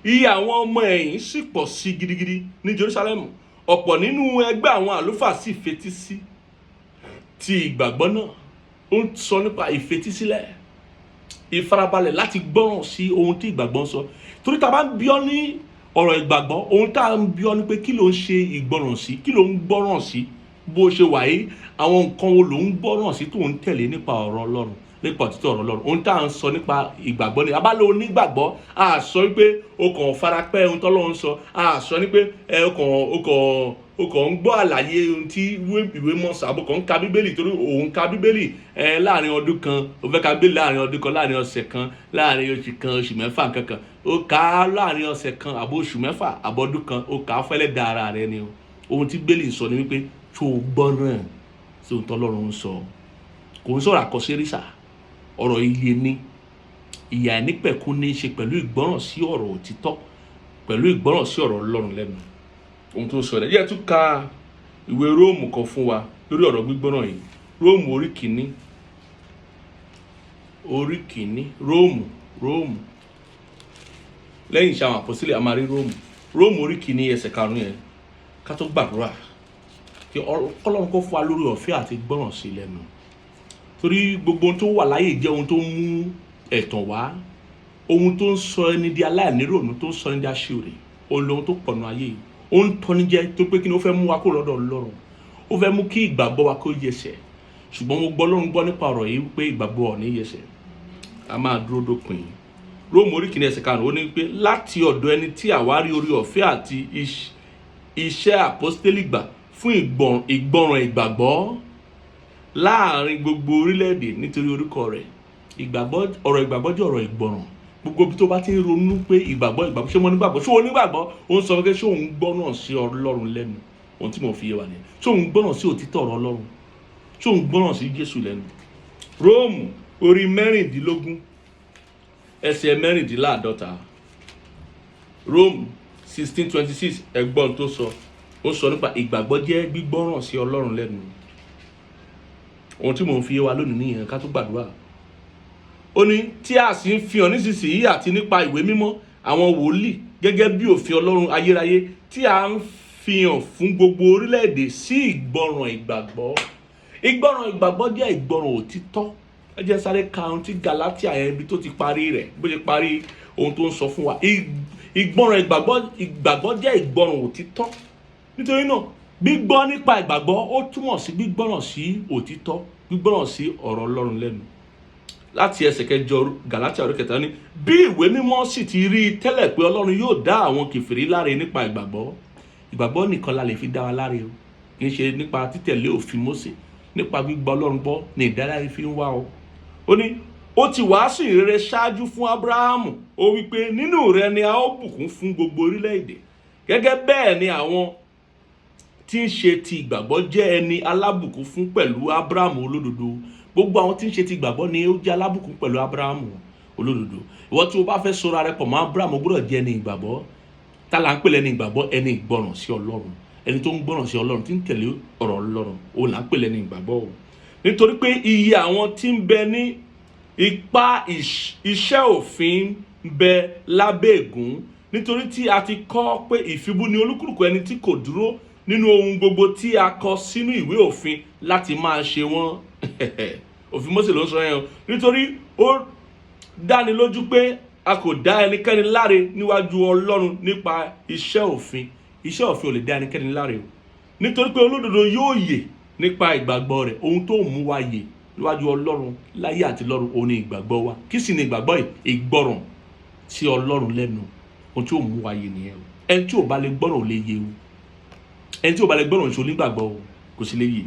iye àwọn ọmọ ẹ̀yìn sì pọ̀ sí gidigidi ní Jerusalem. Ọ̀pọ̀ nínú ẹgbẹ́ àwọn àlùfáà sì fetí sí ti ìgbàgbọ́ náà. Ó ń sọ nípa ìfetísílẹ̀, ìfarabalẹ̀ láti gbọ́ràn sí ohun tí ìgbàgbọ́ ń sọ. Torí tá a bá ń bi ọ́ ní ọ̀rọ̀ ìgbàgbọ́, ohun tá a ń bi ọ́ ni pé kí ló ń ṣe ìgbọ́ràn sí, kí ló ń gbọ́ràn sí bó ṣe wà yìí, àwọn nǹkan wo ló ń gbọ́ràn sí tó ń tẹ̀lé nípa ọ̀rọ̀ Ọlọ́run, nípa òtítọ́ ọ̀rọ̀ Ọlọ́run. Ohun tá à ń sọ nípa ìgbàgbọ́ ni. A bá lọ onígbàgbọ́, a sọ wípé o kàn farapẹ́ ohun tọ́lọ́run sọ, a sọ ní pé o kàn ń gbọ́ àlàyé ohun tí ìwé mọ́ sàbò kàn ń ka Bíbélì torí òun ka Bíbélì láàrin ọdún kan, o fẹ́ ka Bíbélì láàrin ọdún kan, láàrin ọ̀sẹ̀ kan, láàrin oṣù kan, oṣù mẹ́fà kankan. O kà á láàrin ọ̀sẹ̀ kan àbọ̀ oṣù mẹ́fà àbọ̀dún kan, o kà á fẹ́lẹ́ da ara rẹ ni o. Ohun tí Bíbélì sọ ni wípé tó gbọ́ràn sí ohun tọ́lọ́run sọ, kò ń sọ̀rọ̀ àkọsírísà, ọ̀rọ̀ iye ní, ìyà nípẹ̀kún ní í ṣe pẹ̀lú ìgbọ́ràn sí ọ̀rọ̀ òtítọ́, pẹ̀lú ìgbọ́ràn sí ọ̀rọ̀ Ọlọ́run lẹ́nu. Ohun tó sọ rẹ̀ díẹ̀ tún ka ìwé Róòmù kan fún wa lórí ọ̀rọ̀ gbígbọ́ràn yìí. Róòmù orí kìíní Róòmù lẹ́yìn Iṣẹ́ àwọn Àpọ́stélì a máa rí Róòmù orí kìíní ẹsẹ̀ 5 yẹn ká tó gbàdúrà kí Ọlọ́run kó fún wa lórí ọ̀fẹ́ àti gbọ́ràn sí lẹ́nu. Torí gbogbo ohun tó wà láyé jẹ́ ohun tó ń mú ẹ̀tàn wá, ohun tó ń sọ ẹni di aláìníròònú, tó ń sọ ẹni di aṣiwèrè, ohun tó pọ̀nù ayé yìí. Ó ń tọ́ni jẹ́ tó pé kí ni ó fẹ́ mú wa kó lọ́dọ̀ Ọlọ́run, ó fẹ́ mú kí ìgbàgbọ́ wa kó yẹsẹ̀. Ṣùgbọ́n mo gbọ́ Ọlọ́run gbọ́ nípa ọ̀rọ̀ yìí wípé ìgbàgbọ́ ò ní yẹsẹ̀, a máa dúró dópin. Róòmù orí kìíní ẹsẹ̀ 5 ó ní pé láti ọ̀dọ̀ ẹni tí àwa rí orí ọ̀fẹ́ àti iṣẹ́ àpọ́stélì gbà fún ìgbọràn ìgbàgbọ́ láàrin gbogbo orílẹ̀-èdè nítorí orúkọ rẹ̀. Ọ̀rọ̀ ìgbàgbọ́ jẹ́ ọ̀rọ̀ ìgbọràn. Gbogbo bí tó bá ti ń ronú pé ìgbàgbọ́ ṣé mo nígbàgbọ́, ṣé o nígbàgbọ́, ó ń sọ pé ṣé òun gbọ́ràn sí Ọlọ́run lẹ́nu. Ohun tí mo fi yé wa nìyẹn. Ṣé òun gbọ́ràn sí òtítọ́ ọ̀rọ̀ Ọlọ́run, ṣé òun gbọ́ràn sí Jésù lẹ́nu. Róòmù orí 16 ẹsẹ̀ 54. Róòmù 16:26 ẹgbọ́n tó sọ, ó sọ nípa ìgbàgbọ́ jẹ́ gbígbọ́ràn sí Ọlọ́run lẹ́nu. Ohun tí mo fi yé wa lónìí nìyẹn ká tó gbàdúrà. Ó ní tí a sì ń fi hàn nísinsìnyí àti nípa ìwé mímọ́ àwọn wòlíì gẹ́gẹ́ bí òfin Ọlọ́run ayérayé tí a ń fi hàn fún gbogbo orílẹ̀-èdè sí ìgbọràn ìgbàgbọ́. Ìgbọràn ìgbàgbọ́ jẹ́ ìgbọràn òtítọ́. Ẹ jẹ́ sáré ka ohun tí Galatia yẹn ibi tó ti parí rẹ̀, bó ṣe parí ohun tó ń sọ fún wa. Ìgbọràn ìgbàgbọ́ jẹ́ ìgbọràn òtítọ́. Nítorí náà gbígbọ́ nípa ìgbàgbọ́ ó túmọ̀ sí gbígbọ́ràn sí òtítọ́, gbígbọ́ràn sí ọ̀rọ̀ Ọlọ́run lẹ́nu. Láti ẹsẹ̀ 8 Galatia orí 3 ní bí ìwé mímọ́ sì ti rí tẹ́lẹ̀ pé Ọlọ́run yóò dá àwọn kèfèrí láre nípa ìgbàgbọ́ nìkan la lè fi dá wa láre o, kì í ṣe nípa títẹ̀lé òfin Mósè. Nípa gbígbọ́ Ọlọ́run gbọ́ ni ìdáláre fi ń wá o. Ó ní ó ti wàásù ìrere ṣáájú fún Ábúráhámù, ó wí pé nínú rẹ ni a ó bùkún fún gbogbo orílẹ̀-èdè. Gẹ́gẹ́ bẹ́ẹ̀ ni àwọn tí ń ṣe ti ìgbàgbọ́ jẹ́ ẹni alábùkún fún pẹ̀lú Ábúráhámù olódodo. Gbogbo àwọn tí ń ṣe ti ìgbàgbọ́ ni ó jẹ́ alábùkún pẹ̀lú Ábúráhámù olódodo. Ìwọ tí o bá fẹ́ sọra rẹ pọ̀ mọ́ Ábúráhámù gbọ́dọ̀ jẹ́ ẹni ìgbàgbọ́. Ta là ń pè lẹ́ni ìgbàgbọ́? Ẹni ìgbọràn sí Ọlọ́run, ẹni tó ń gbọràn sí Ọlọ́run, tí ń tẹ̀lé ọ̀rọ̀ Ọlọ́run, òun là ń pè lẹ́ni ìgbàgbọ́ o. Nítorí pé iye àwọn tí ń bẹ ní ipa iṣẹ́ òfin bẹ lábẹ́ ègún, nítorí tí a ti kọ pé ìfibú ni olúkúlùkù ẹni tí kò dúró nínú ohun gbogbo tí a kọ sínú ìwé òfin láti máa ṣe wọ́n. Òfin Mósè ló ń sọ yẹn o, nítorí ó dáni lójú pé a kò dá ẹnikẹ́ni láre níwájú Ọlọ́run nípa iṣẹ́ òfin. Iṣẹ́ òfin ò lè dá ẹnikẹ́ni láre o, nítorí pé olódodo yóò yè nípa ìgbàgbọ́ rẹ̀. Ohun tó mú wa yè níwájú Ọlọ́run láyé àti lọ́run òun ni ìgbàgbọ́ wa. Kí sì ni ìgbàgbọ́ yìí? Ìgbọràn sí Ọlọ́run lẹ́nu. Ohun tí ó mú wa yè nìyẹn o. Ẹni tí ò bá lè gbọ́ràn ò lè yè o. Ẹni tí ò bá lè gbọ́ràn ṣe onígbàgbọ́ o, kò sì lè yè.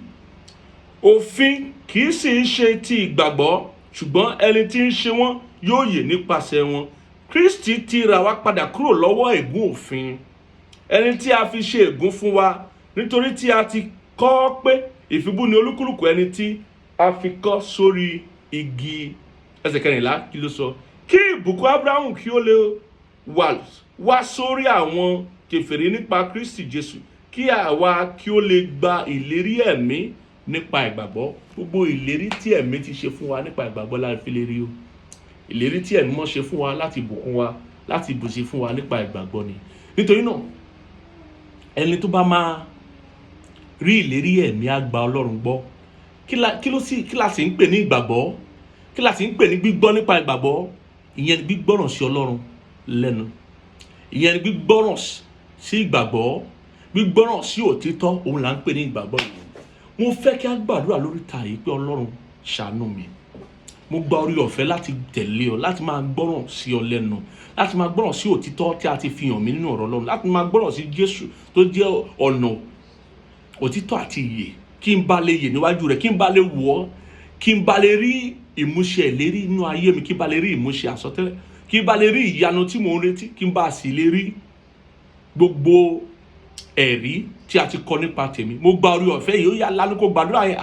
Òfin kì í sì ṣe ti ìgbàgbọ́, ṣùgbọ́n ẹni tí ń ṣe wọ́n yóò yè nípasẹ̀ wọn. Kristi ti rà wá padà kúrò lọ́wọ́ ègún òfin, ẹni tí a fi ṣe ègún fún wa, nítorí tí a ti kọ pé ìfibú ni olúkúlùkù ẹni tí a fi kọ́ sórí igi. Ẹsẹ̀ 14 kí ló sọ? Kí ìbùkún Abrahamu kí ó lè wá sórí àwọn kèfèrí nípa Kristi Jésù, kí àwa kí ó lè gba ìlérí ẹ̀mí nípa ìgbàgbọ́. Gbogbo ìlérí tí ẹ̀mí ti ṣe fún wa nípa ìgbàgbọ́ la fi lè rí o. Ìlérí tí ẹ̀mí mọ́ ṣe fún wa láti bùkún wa, láti bùsí fún wa nípa ìgbàgbọ́ ni. Nítorí náà ẹni tó bá máa rí ìlérí ẹ̀mí á gba Ọlọ́run gbọ́. Kí la sì ń pè ní ìgbàgbọ́? Kí la sì ń pè ní gbígbọ́ nípa ìgbàgbọ́? Ìyẹn ni gbígbọ́ràn sí Ọlọ́run lẹ́nu. Ìyẹn ni gbígbọ́ràn sí ìgbàgbọ́, gbígbọ́ràn sí òtítọ́, òun là ń pè ní ìgbàgbọ́ yìí. Mo fẹ́ kí a gbàdúrà lórí ta yìí pé Ọlọ́run ṣàánú mi. Mo gba orí ọ̀fẹ́ láti tẹ̀lé ọ, láti máa gbọ́ràn sí ọ lẹ́nu, láti máa gbọ́ràn sí òtítọ́ tí a ti fi hàn mí nínú ọ̀rọ̀ Ọlọ́run, láti máa gbọ́ràn sí Jésù tó jẹ́ ọ̀nà òtítọ́ àti ìyè, kí n bá lè yè níwájú rẹ̀, kí n bá lè wọ̀, kí n bá lè rí ìmúṣẹ ìlérí nínú ayé mi, kí n bá lè rí ìmúṣẹ àsọtẹ́lẹ̀, kí n bá lè rí ìyanu tí mò ń retí, kí n bá sì lè rí gbogbo ẹ̀rí tí a ti kọ nípa tèmi. Mo gba orí ọ̀fẹ́ yìí, ó yá lánàá kó gbàdúrà yẹn,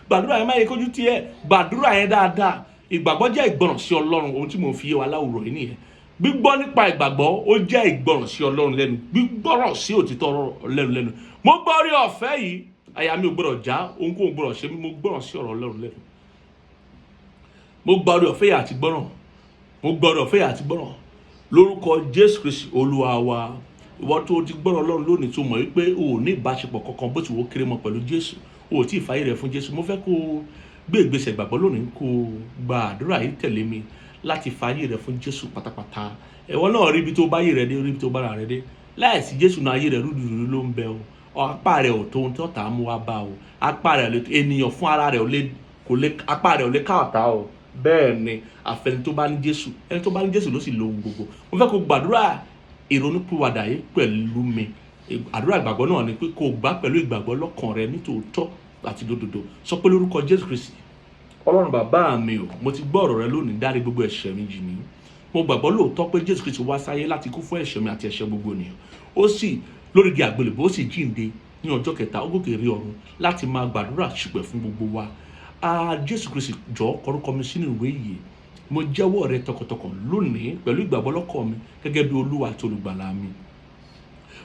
gbàdúrà yẹn má yẹ kójú tí ẹ, gbàdúrà yẹn dáadáa. Ìgbàgbọ́ jẹ́ ìgbọràn sí Ọlọ́run, ohun tí mo fi yé wa láwùrọ̀ yìí nìyẹn. Gbígbọ́ nípa ìgbàgbọ́ ó jẹ́ ìgbọràn sí Ọlọ́run lẹ́nu, gbígbọ́ràn sí òtítọ́ lẹ́nu. Mo gba orí ọ̀fẹ́ yìí, àyà mi ò gbọdọ̀ já, ohunkóhun gbọdọ̀ ṣe mí, mo gbọ́ràn sí ọ̀rọ̀ Ọlọ́run lẹ́nu. Mo gba orí ọ̀fẹ́ yìí àti gbọ́ràn, mo gba orí ọ̀fẹ́ yìí àti gbọ́ràn lórúkọ Jésù Kristi Olúwa wa. Ìwọ tó ti gbọ́ràn Ọlọ́run lónìí tó mọ̀ wípé o ò ní ìbáṣepọ̀ kankan bó ti wò kéré mọ́ pẹ̀lú Jésù, o ò tí ì fàyè rẹ̀ fún Jésù. Mo fẹ́ kó gbé ìgbésẹ̀ ìgbàgbọ́ lónìí, kó gba àdúrà yìí tẹ̀lé mi láti fàyè rẹ̀ fún Jésù pátápátá. Ìwọ náà rí ibi tó bá yè rẹ̀ dé, rí ibi tó bá rà rẹ̀ dé. Láìsí Jésù náà ayé rẹ̀ rúdurùdu ló ń bẹ o. Apá rẹ̀ ò tó ohun tí ọ̀tá mú wá bá o. Apá rẹ̀ ènìyàn fún ara rẹ̀ apá rẹ̀ ò lè ká ọ̀tá o. Bẹ́ẹ̀ ni àfẹni tó bá ní Jésù, ẹni tó bá ní Jésù ló sì lo ohun gbogbo. Mo fẹ́ kó gbàdúrà ìrònúpìwàdà yìí pẹ̀lú mi. Àdúrà ìgbàgbọ́ náà ni pé kó gbà pẹ̀lú ìgbàgbọ́ lọ́kàn rẹ nítòótọ́ àti lódodo. Sọ pé lórúkọ Jésù Kristi, Ọlọ́run bàbá mi o, mo ti gbọ́ ọ̀rọ̀ rẹ lónìí, dárí gbogbo ẹ̀ṣẹ̀ mi jì mí. Mo gbàgbọ́ lóòótọ́ pé Jésù Kristi wá sáyé láti kú fún ẹ̀ṣẹ̀ mi àti ẹ̀ṣẹ̀ gbogbo ènìyàn. Ó sì lórí igi àgbélébùú, ó sì jíǹde ní ọjọ́ kẹta, ó gòkè rí ọ̀run láti máa gbàdúrà ṣùpẹ̀ fún gbogbo wa. Jésù Kristi jọ̀ọ́ kọ orúkọ mi sínú ìwé yìí. Mo jẹ́wọ́ rẹ tọkàntọkàn lónìí pẹ̀lú ìgbàgbọ́ lọ́kàn mi gẹ́gẹ́ bí Olúwa àti olùgbàlà mi.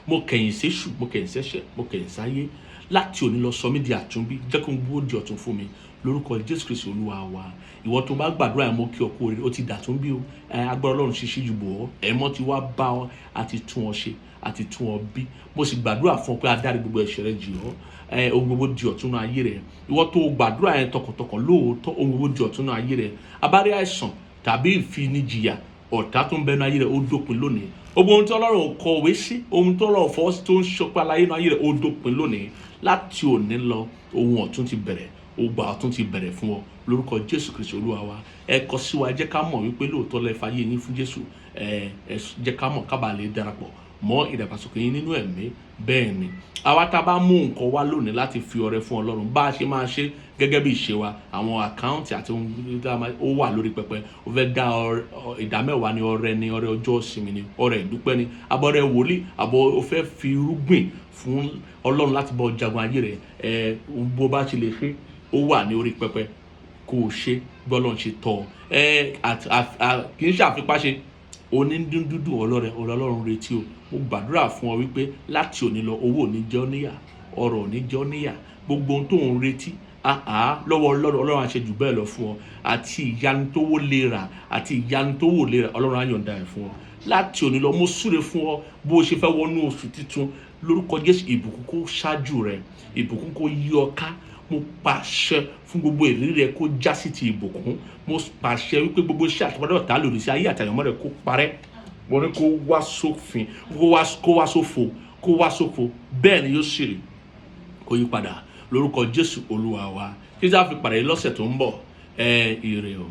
Mo kẹ̀yìn séṣù, mo kẹ̀yìn sẹ́ṣẹ̀, mo kẹ̀yìn sáyé. Láti òní lọ sọ mí di àtúnbí, jẹ́ kó ń gbó di ọ̀tun fún mi lórúkọ Jésù Kristi Olúwa wa. Ìwọ tó bá gbàdúrà yẹn, mo kí ọ kú oríire, ó ti dàtúnbí o. Agbára Ọlọ́run ṣíṣí jù bọ̀ ọ́, ẹ̀mọ́ ti wá bá ọ àti tún ọ ṣe àti tún ọ bí. Mo sì gbàdúrà fún ọ pé adárí gbogbo ẹ̀ṣẹ̀ rẹ jì ọ́, ohun gbogbo di ọ̀tun náà ayé rẹ. Ìwọ tó gbàdúrà yẹn tọkàntọkàn lóòótọ́, ohun gbogbo di ọ̀tun náà ayé rẹ. Abárí àìsàn tàbí ìfinijìyà ọ̀tá tó ń bẹnu ayé rẹ̀ ó dópin lónìí. Ohun tí Ọlọ́run kọ̀wé sí, ohun tí Ọlọ́run fọwọ́ sí tó ń ṣọpẹ́ aláyé náà ayé rẹ̀ ó dópin lónìí. Láti òní lọ, ohun ọ̀tun ti bẹ̀rẹ̀, ògbà ọ̀tun ti bẹ̀rẹ̀ fún ọ lórúkọ Jésù Kristi Olúwa wa. Ẹ kọ sí wa, jẹ́ ká mọ̀ wípé lóòótọ́ lẹ fàyè yín fún Jésù. Jẹ́ ká mọ̀, ká bàa lè darapọ̀ mọ́ ìdàgbàsókè yín nínú ẹ̀mí. Bẹ́ẹ̀ ni àwa tá a bá mú nǹkan wá lónìí láti fi ọrẹ fún Ọlọ́run, bá a ṣe máa ṣe gẹ́gẹ́ bí ìṣe wa, àwọn àkáǹtì àti ohun ó wà lórí pẹpẹ. O fẹ́ dá ìdámẹ́wàá ní ọrẹ ní ọrẹ ọjọ́ ìsinmi ní ọrẹ ìdúpẹ́ ní abọ́rẹ wòlíì, àbọ̀ o fẹ́ fi irúgbìn fún Ọlọ́run láti bọ́ jagun ayé rẹ̀, bó bá ṣe lè ṣe ó wà ní orí pẹpẹ, kó o ṣe gbọ́dọ̀ ṣe tọ̀ kì í ṣe àfipáṣe. Onídúndúndùn Ọlọ́run retí o. Mo gbàdúrà fún ọ wípé láti òní lọ, owó ò ní jẹ ọ́ níyà, ọrọ̀ ò ní jẹ ọ́ níyà. Gbogbo ohun tó ń retí lọ́wọ́ ọlọ́run àṣẹ jù bẹ́ẹ̀ lọ fún ọ, àti ìyanu tó wó lè rà àti ìyanu tó wò lè rà, ọlọ́run á yọ̀ǹda ẹ̀ fún ọ láti òní lọ. Mo súre fún ọ bó o ṣe fẹ́ wọnú oṣù titun lórúkọ Jésù. Ìbùkún kó ṣáájú rẹ, ìbùkún kó yí ọ ká. Mo pàṣẹ fún gbogbo ìrírí rẹ kó já sí ti ìbùkún. Mo pàṣẹ wípé gbogbo iṣẹ́ àtọwọ́dá ọ̀tá lòdì sí ayé àtàyànmọ́ rẹ kó parẹ́. Mo ní kó wá sófin, kó wá sófo. Bẹ́ẹ̀ ni yóò ṣe rí, kó yí padà lórúkọ Jésù Olúwa wa. Kí a fi pàdé lọ́sẹ̀ tó ń bọ̀. Ire o.